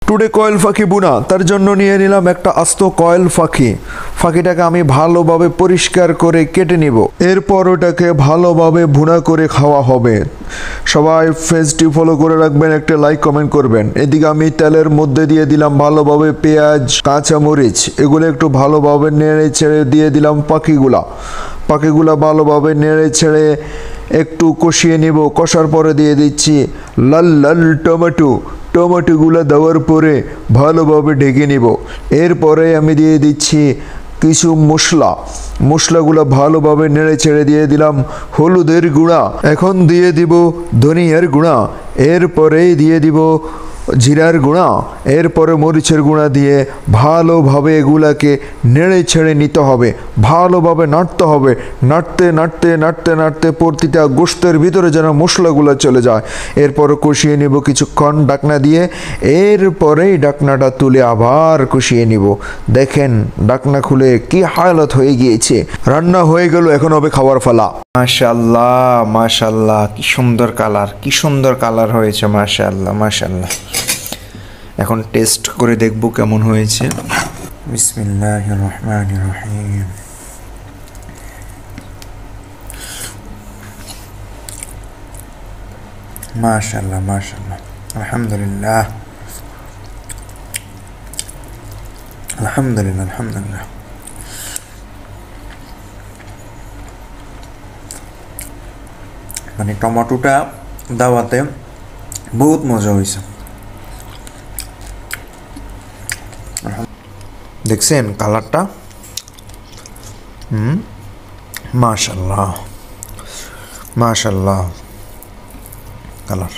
Today coil পাখি বুনা, তার জন্য নিয়ে নিলাম একটা আস্ত কয়েল পাখি। পাখিটাকে আমি ভালোভাবে পরিষ্কার করে কেটে নিব, এরপর ওটাকে ভালোভাবে ভুনা করে খাওয়া হবে। সবাই পেজটি ফলো করে রাখবেন, একটা লাইক কমেন্ট করবেন। এদিকে আমি তেলের মধ্যে দিয়ে দিলাম ভালোভাবে পেঁয়াজ, কাঁচামরিচ, এগুলো একটু ভালোভাবে নেড়ে ছেড়ে দিয়ে দিলাম পাখিগুলা ভালোভাবে নেড়ে ছেড়ে একটু কষিয়ে নিব। কষার পরে দিয়ে দিচ্ছি লাল লাল টমেটোগুলো দেওয়ার পরে ভালোভাবে ঢেকে নিব। এরপরে আমি দিয়ে দিচ্ছি কিছু মশলাগুলো ভালোভাবে নেড়ে ছেড়ে দিয়ে দিলাম হলুদের গুঁড়া, এখন দিয়ে দিব ধনিয়ার গুঁড়া, এরপরেই দিয়ে দিব জিরার গুঁড়া, এরপরে মরিচের গুঁড়া দিয়ে ভালোভাবে এগুলাকে নেড়ে ছেড়ে নিতে হবে। ভালোভাবে নাড়তে হবে, নাড়তে প্রতিটা গোশতের ভিতরে যেন মশলাগুলো চলে যায়। এরপরে কষিয়ে নিব কিছুক্ষণ ঢাকনা দিয়ে, এরপরেই ঢাকনাটা তুলে আবার কষিয়ে নিব। দেখেন ঢাকনা খুলে কি হালত হয়ে গিয়েছে। রান্না হয়ে গেল, এখন হবে খাবার ফালা। মাশাআল্লাহ মাশাআল্লাহ, কি সুন্দর কালার হয়েছে। মাশাআল্লাহ। এখন টেস্ট করে দেখব কেমন হয়েছে। বিসমিল্লাহির রহমানির রহিম। মাশাআল্লাহ আলহামদুলিল্লাহ। মানে টমেটোটা দেওয়াতে বহুত মজা হয়েছে। দেখছেন কালারটা? মাশাআল্লাহ কালার।